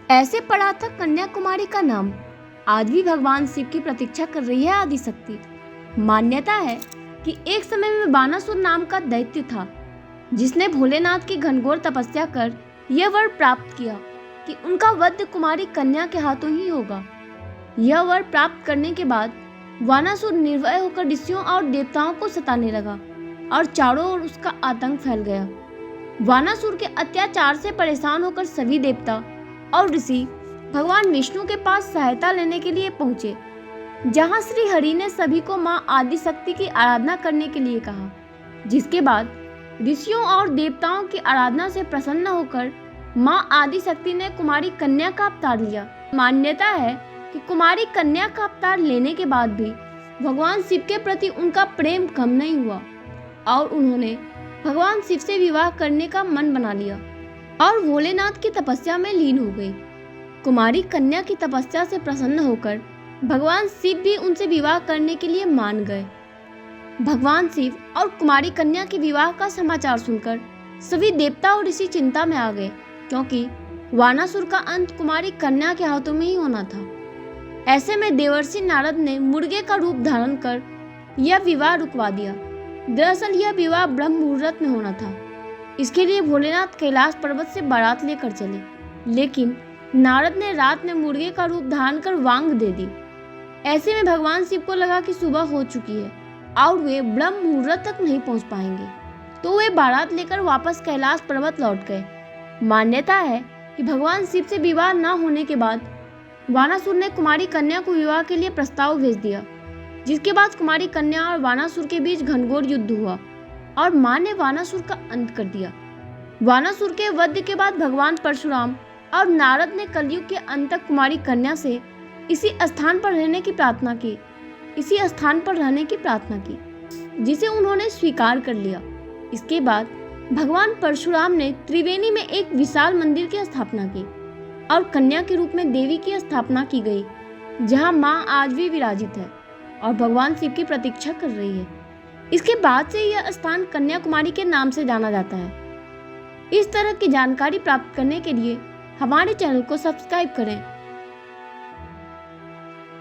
ऐसे पड़ा था कन्याकुमारी का नाम। आज भी भगवान शिव की प्रतीक्षा कर रही है आदिशक्ति। मान्यता है कि एक समय में बानासुर नाम का दैत्य था, जिसने भोलेनाथ की घनघोर तपस्या कर यह वर प्राप्त किया कि उनका वध कुमारी कन्या के हाथों ही होगा। यह वर प्राप्त करने के बाद वानासुर निर्भय होकर ऋषियों और देवताओं को सताने लगा और चारों ओर उसका आतंक फैल गया। वानासुर के अत्याचार से परेशान होकर सभी देवता और ऋषि भगवान विष्णु के पास सहायता लेने के लिए पहुंचे, जहां श्री हरि ने सभी को मां आदिशक्ति की आराधना करने के लिए कहा। जिसके बाद ऋषियों और देवताओं की आराधना से प्रसन्न होकर मां आदिशक्ति ने कुमारी कन्या का अवतार लिया। मान्यता है कि कुमारी कन्या का अवतार लेने के बाद भी भगवान शिव के प्रति उनका प्रेम कम नहीं हुआ और उन्होंने भगवान शिव से विवाह करने का मन बना लिया और भोलेनाथ की तपस्या में लीन हो गई। कुमारी कन्या की तपस्या से प्रसन्न होकर भगवान शिव भी उनसे विवाह करने के लिए मान गए। भगवान शिव और कुमारी कन्या के विवाह का समाचार सुनकर सभी देवता और ऋषि चिंता में आ गए, क्योंकि वानासुर का अंत कुमारी कन्या के हाथों में ही होना था। ऐसे में देवर्षि नारद ने मुर्गे का रूप धारण कर यह विवाह रुकवा दिया। दरअसल यह विवाह ब्रह्म मुहूर्त में होना था। इसके लिए भोलेनाथ कैलाश पर्वत से बारात लेकर चले, लेकिन नारद ने रात में मुर्गे का रूप धारण कर वांग दे दी। ऐसे में भगवान शिव को लगा कि सुबह हो चुकी है और वे ब्रह्म मुहूर्त तक नहीं पहुंच पाएंगे, तो वे बारात लेकर वापस कैलाश पर्वत लौट गए। मान्यता है कि भगवान शिव से विवाह न होने के बाद वानासुर ने कुमारी कन्या को विवाह के लिए प्रस्ताव भेज दिया, जिसके बाद कुमारी कन्या और वानासुर के बीच घनघोर युद्ध हुआ और मां ने वानासुर का अंत कर दिया। वानासुर के वध के बाद भगवान परशुराम और नारद ने कलयुग के अंत तक कुमारी कन्या से इसी स्थान पर रहने की प्रार्थना की, जिसे उन्होंने स्वीकार कर लिया। इसके बाद भगवान परशुराम ने त्रिवेणी में एक विशाल मंदिर की स्थापना की और कन्या के रूप में देवी की स्थापना की गई, जहां मां आज भी विराजित है और भगवान शिव की प्रतीक्षा कर रही है। इसके बाद से यह स्थान कन्याकुमारी के नाम से जाना जाता है। इस तरह की जानकारी प्राप्त करने के लिए हमारे चैनल को सब्सक्राइब करें